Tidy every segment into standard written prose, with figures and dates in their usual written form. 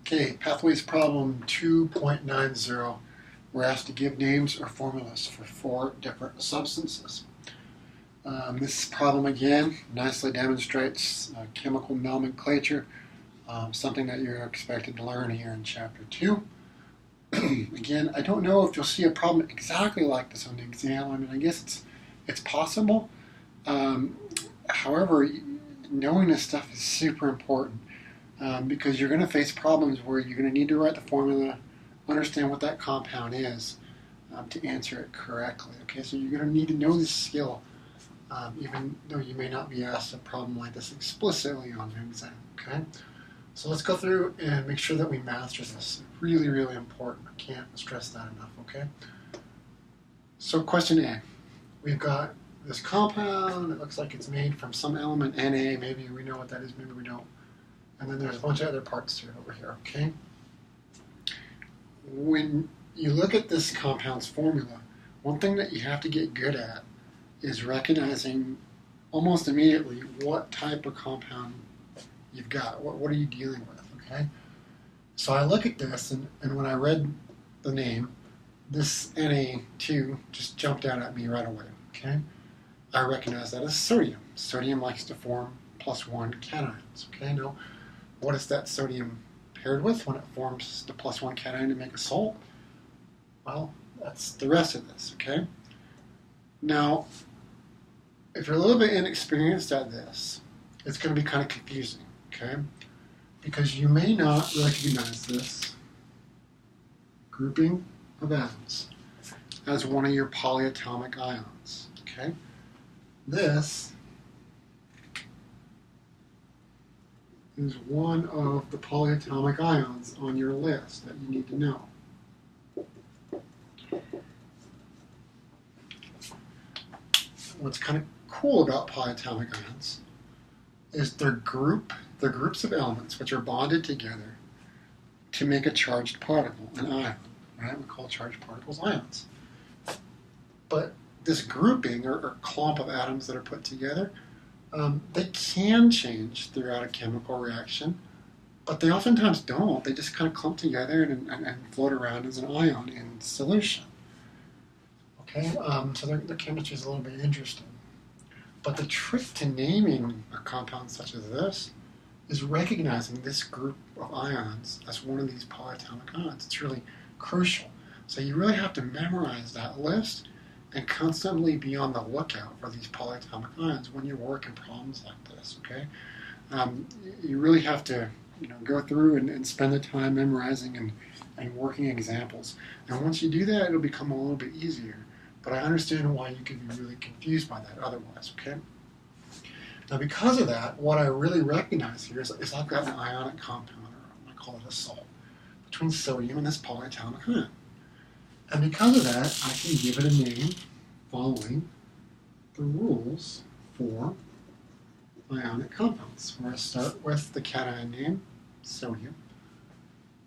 Okay, Pathways problem 2.90. We're asked to give names or formulas for 4 different substances. This problem again nicely demonstrates chemical nomenclature, something that you're expected to learn here in Chapter 2. Again, I don't know if you'll see a problem exactly like this on the exam. I mean, I guess it's possible. However, knowing this stuff is super important. Because you're going to face problems where you're going to need to write the formula, understand what that compound is to answer it correctly. Okay, so you're going to need to know this skill, even though you may not be asked a problem like this explicitly on the exam. Okay, so let's go through and make sure that we master this. Really, really important. I can't stress that enough. Okay. So question A, we've got this compound. It looks like it's made from some element Na. Maybe we know what that is. Maybe we don't. And then there's a bunch of other parts to it over here, okay? When you look at this compound's formula, one thing that you have to get good at is recognizing almost immediately what type of compound you've got. What are you dealing with, okay? So I look at this, and when I read the name, this Na2 just jumped out at me right away, okay? I recognize that as sodium. Sodium likes to form +1 cations, okay? Now, what is that sodium paired with when it forms the +1 cation to make a salt? Well, that's the rest of this, okay? Now, if you're a little bit inexperienced at this, it's going to be kind of confusing, okay? Because you may not recognize this grouping of atoms as one of your polyatomic ions, okay? This is one of the polyatomic ions on your list that you need to know. What's kind of cool about polyatomic ions is they're groups of elements which are bonded together to make a charged particle, an ion. Right? We call charged particles ions. But this grouping or clump of atoms that are put together, they can change throughout a chemical reaction, but they oftentimes don't. They just kind of clump together and float around as an ion in solution. Okay, so their chemistry is a little bit interesting. But the trick to naming a compound such as this is recognizing this group of ions as one of these polyatomic ions. It's really crucial. So you really have to memorize that list and constantly be on the lookout for these polyatomic ions when you're working problems like this, okay? You really have to go through and spend the time memorizing and working examples. And once you do that, it'll become a little bit easier. But I understand why you could be really confused by that otherwise, okay? Now because of that, what I really recognize here is I've got an ionic compound, or I call it a salt, between sodium and this polyatomic ion. And because of that, I can give it a name following the rules for ionic compounds, where I start with the cation name, sodium,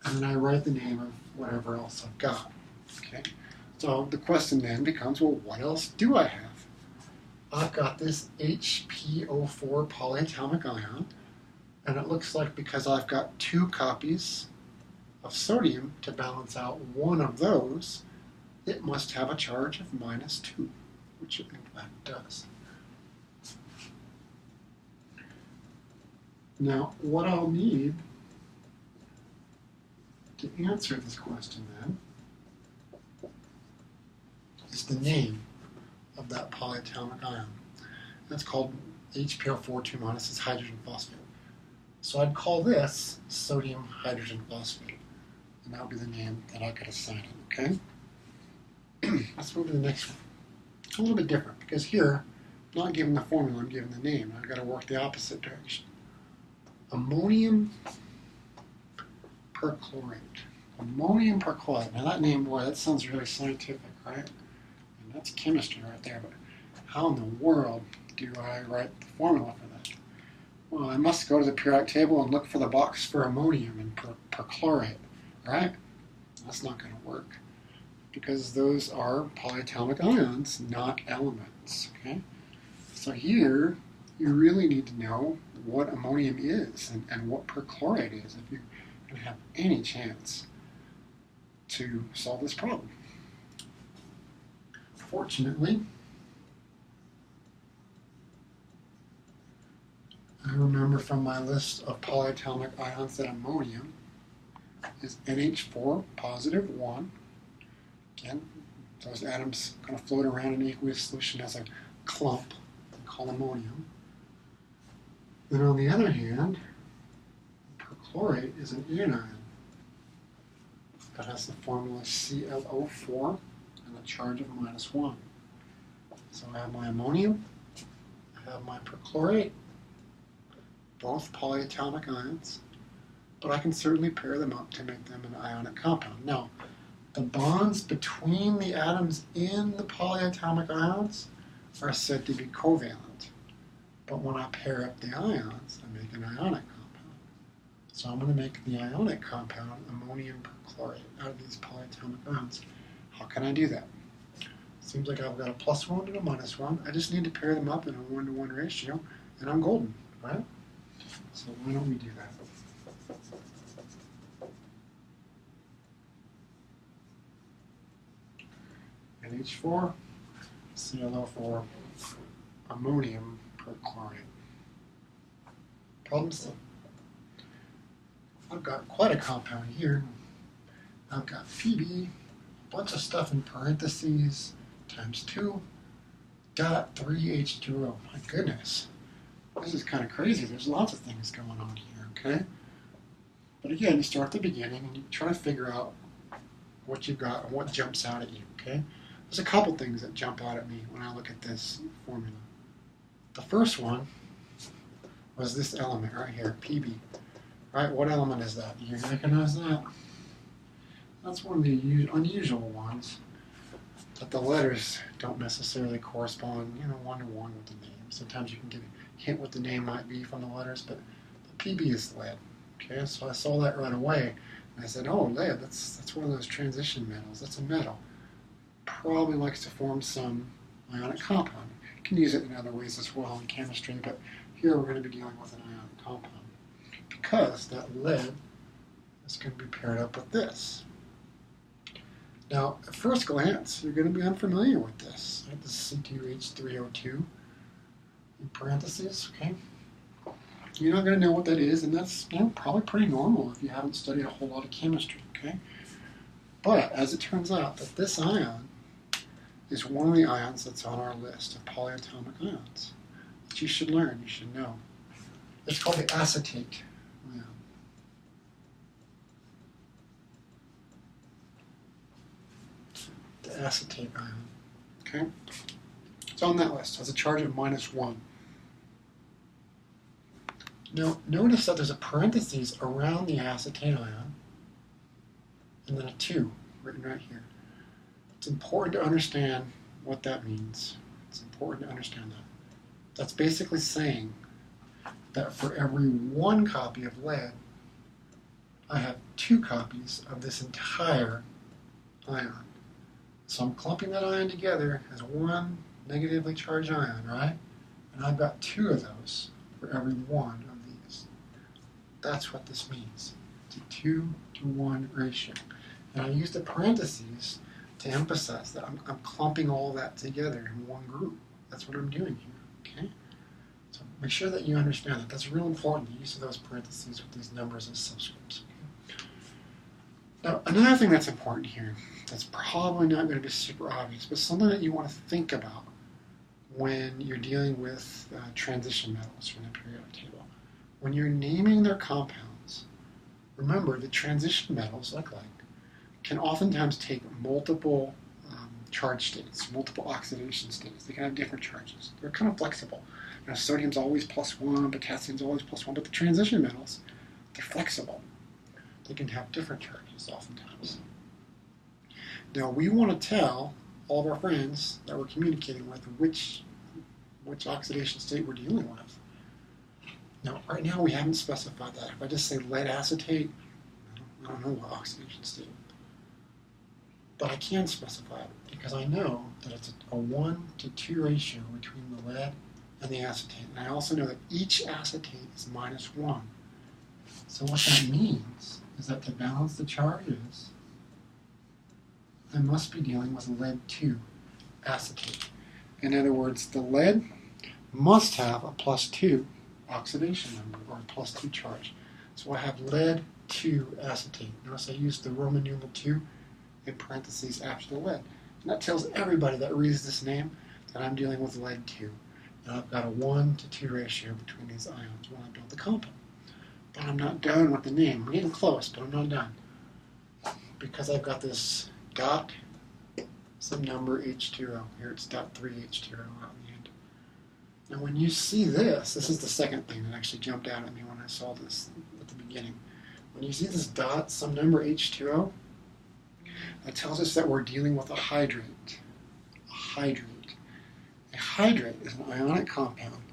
and then I write the name of whatever else I've got. Okay. So the question then becomes, well, what else do I have? I've got this HPO4 polyatomic ion, and it looks like because I've got 2 copies of sodium to balance out one of those, it must have a charge of -2, which it in fact does. Now, what I'll need to answer this question then is the name of that polyatomic ion. That's called HPO4 2-, it's hydrogen phosphate. So I'd call this sodium hydrogen phosphate, and that would be the name that I could assign it, okay? Let's move to the next one. It's a little bit different, because here, I'm not giving the formula, I'm giving the name. I've got to work the opposite direction. Ammonium perchlorate. Ammonium perchlorate. Now that name, boy, that sounds really scientific, right? And that's chemistry right there, but how in the world do I write the formula for that? Well, I must go to the periodic table and look for the box for ammonium and perchlorate, right? That's not going to work, because those are polyatomic ions, not elements, okay? So here, you really need to know what ammonium is and what perchlorate is. If going to have any chance to solve this problem. Fortunately, I remember from my list of polyatomic ions that ammonium is NH4 positive 1. Again, those atoms kind of float around in aqueous solution as a clump, we call ammonium. Then on the other hand, perchlorate is an anion that has the formula ClO4 and a charge of -1. So I have my ammonium, I have my perchlorate, both polyatomic ions, but I can certainly pair them up to make them an ionic compound. Now, the bonds between the atoms in the polyatomic ions are said to be covalent. But when I pair up the ions, I make an ionic compound. So I'm going to make the ionic compound ammonium perchlorate out of these polyatomic ions. How can I do that? Seems like I've got a +1 and a -1. I just need to pair them up in a 1-to-1 ratio, and I'm golden, right? So why don't we do that? NH4, ClO4, ammonium perchlorate. Problem solved. I've got quite a compound here. I've got Pb, a bunch of stuff in parentheses, times 2, dot 3H2O. My goodness. This is kind of crazy. There's lots of things going on here, okay? But again, you start at the beginning and you try to figure out what you've got and what jumps out at you, okay? There's a couple things that jump out at me when I look at this formula. The first one was this element right here, Pb. Right, what element is that? You recognize that? That's one of the unusual ones, that the letters don't necessarily correspond, 1-to-1 with the name. Sometimes you can get a hint what the name might be from the letters, but the Pb is lead. Okay, so I saw that right away, and I said, oh, lead, that's one of those transition metals. That's a metal. Probably likes to form some ionic compound. You can use it in other ways as well in chemistry, but here we're going to be dealing with an ionic compound because that lead is going to be paired up with this. Now, at first glance, you're going to be unfamiliar with this. Right? This is C2H3O2 in parentheses, okay? You're not going to know what that is, and that's probably pretty normal if you haven't studied a whole lot of chemistry, okay? But as it turns out, that this ion is one of the ions that's on our list of polyatomic ions that you should learn, you should know. It's called the acetate ion. The acetate ion, okay? It's on that list, has a charge of -1. Now, notice that there's a parentheses around the acetate ion, and then a 2 written right here. It's important to understand what that means. It's important to understand that. That's basically saying that for every 1 copy of lead, I have 2 copies of this entire ion. So I'm clumping that ion together as 1 negatively charged ion, right? And I've got 2 of those for every 1 of these. That's what this means. It's a 2-to-1 ratio. And I use the parentheses to emphasize that I'm clumping all that together in one group. That's what I'm doing here, okay? So make sure that you understand that. That's real important, the use of those parentheses with these numbers as subscripts. Okay? Now, another thing that's important here, that's probably not going to be super obvious, but something that you want to think about when you're dealing with transition metals from the periodic table. When you're naming their compounds, remember that transition metals, like can oftentimes take multiple charge states, multiple oxidation states. They can have different charges. They're kind of flexible. Sodium's always +1, potassium's always +1, but the transition metals, they're flexible. They can have different charges oftentimes. Now, we want to tell all of our friends that we're communicating with which oxidation state we're dealing with. Now, right now we haven't specified that. If I just say lead acetate, I don't know what oxidation state. But I can specify it because I know that it's a 1-to-2 ratio between the lead and the acetate. And I also know that each acetate is -1. So what that means is that to balance the charges, I must be dealing with lead-2 acetate. In other words, the lead must have a +2 oxidation number, or a +2 charge. So I have lead-2 acetate. Notice I used the Roman numeral 2 in parentheses after the lead. And that tells everybody that reads this name that I'm dealing with lead-2. And I've got a 1-to-2 ratio between these ions when I build the compound. But I'm not done with the name. I'm getting close, but I'm not done. Because I've got this dot, some number H2O. Here it's dot 3 H2O out in the end. Now when you see this is the second thing that actually jumped out at me when I saw this at the beginning. When you see this dot, some number H2O, that tells us that we're dealing with a hydrate. A hydrate. A hydrate is an ionic compound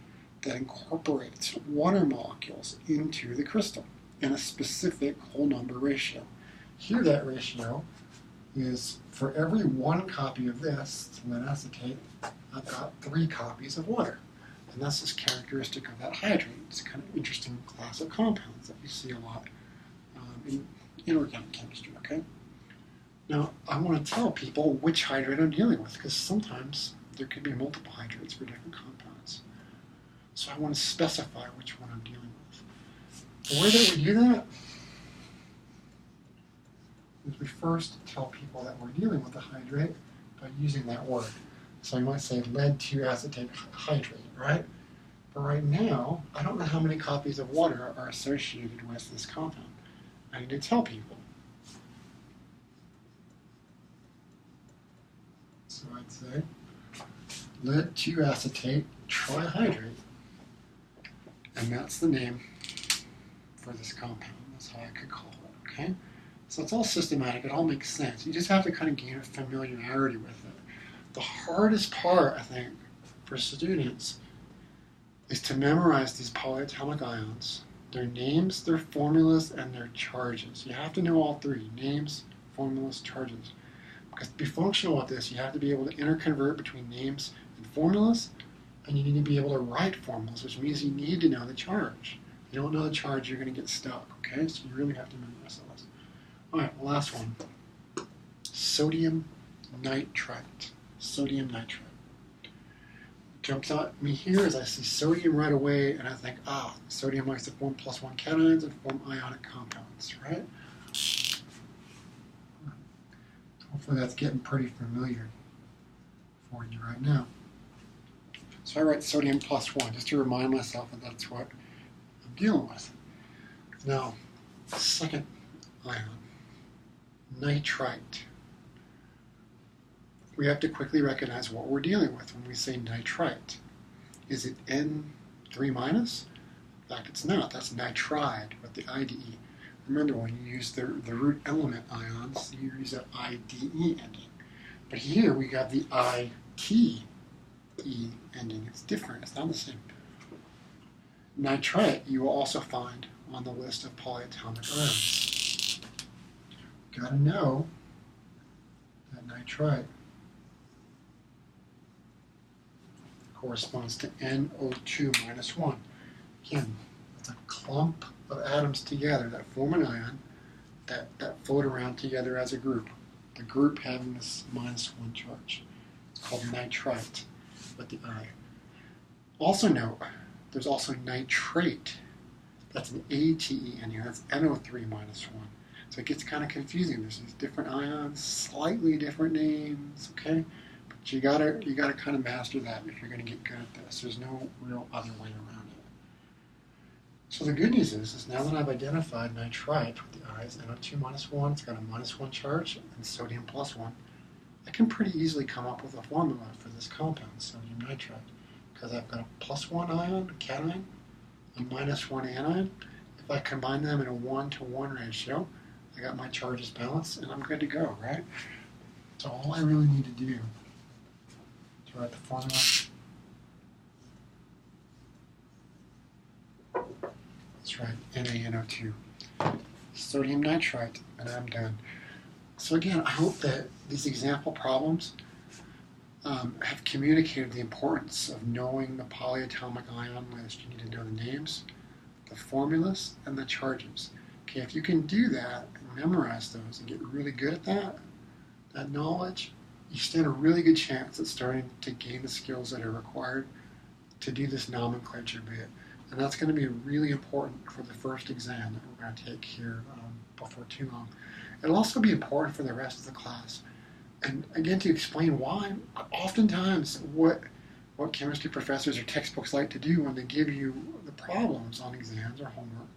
that incorporates water molecules into the crystal in a specific whole number ratio. Here that ratio is for every 1 copy of this, lead acetate, I've got 3 copies of water. And that's just characteristic of that hydrate. It's kind of interesting class of compounds that you see a lot in inorganic chemistry, okay? Now, I want to tell people which hydrate I'm dealing with, because sometimes there could be multiple hydrates for different compounds. So I want to specify which one I'm dealing with. The way that we do that is we first tell people that we're dealing with a hydrate by using that word. So you might say lead-2 acetate hydrate, right? But right now, I don't know how many copies of water are associated with this compound. I need to tell people. So I'd say lead-2 acetate trihydrate. And that's the name for this compound. That's how I could call it, okay? So it's all systematic. It all makes sense. You just have to kind of gain a familiarity with it. The hardest part, I think, for students is to memorize these polyatomic ions, their names, their formulas, and their charges. You have to know all 3, names, formulas, charges. Because to be functional with this, you have to be able to interconvert between names and formulas, and you need to be able to write formulas, which means you need to know the charge. If you don't know the charge, you're going to get stuck, okay? So you really have to memorize those. All right, last one. Sodium nitrite. Sodium nitrite. Jumps out at me here as I see sodium right away, and I think, sodium likes to form +1 cations and form ionic compounds, right? Hopefully that's getting pretty familiar for you right now. So I write sodium +1 just to remind myself that that's what I'm dealing with. Now, second ion, nitrite. We have to quickly recognize what we're dealing with when we say nitrite. Is it N3-? In fact, it's not. That's nitride with the IDE. Remember, when you use the root element ions, you use an IDE ending. But here we got the ITE ending. It's different. It's not the same. Nitrite you will also find on the list of polyatomic ions. Got to know that nitrite corresponds to NO2-1. Again, it's a clump of atoms together that form an ion that float around together as a group. The group having this -1 charge. It's called nitrite with the I. Also note, there's also nitrate. That's an ATE ending. That's NO3-1. So it gets kind of confusing. There's these different ions, slightly different names, okay? But you gotta kind of master that if you're gonna get good at this. There's no real other way around it. So the good news is now that I've identified nitrite with the I's, NO2-1, it's got a -1 charge, and sodium +1, I can pretty easily come up with a formula for this compound, sodium nitrite, because I've got a +1 ion, a cation, a -1 anion. If I combine them in a 1-to-1 ratio, I got my charges balanced, and I'm good to go, right? So all I really need to do is write the formula. That's right, NaNO2. Sodium nitrite, and I'm done. So again, I hope that these example problems have communicated the importance of knowing the polyatomic ion list. You need to know the names, the formulas, and the charges. Okay, if you can do that and memorize those and get really good at that knowledge, you stand a really good chance at starting to gain the skills that are required to do this nomenclature bit. And that's going to be really important for the first exam that we're going to take here before too long. It'll also be important for the rest of the class. And again, to explain why, oftentimes what chemistry professors or textbooks like to do when they give you the problems on exams or homework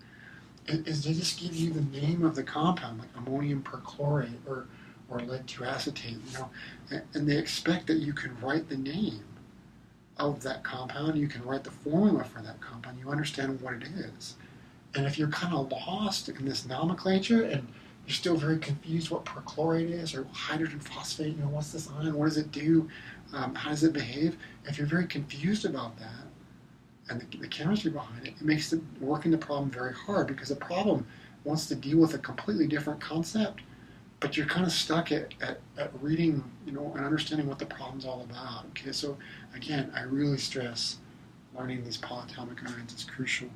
is they just give you the name of the compound, like ammonium perchlorate or lead 2 acetate, and they expect that you can write the name of that compound, you can write the formula for that compound, you understand what it is. And if you're kind of lost in this nomenclature and you're still very confused what perchlorate is or hydrogen phosphate, what's this ion, what does it do, how does it behave? If you're very confused about that and the chemistry behind it, it makes working the problem very hard because the problem wants to deal with a completely different concept, but you're kind of stuck at reading, and understanding what the problem's all about. Okay, so again, I really stress learning these polyatomic ions is crucial.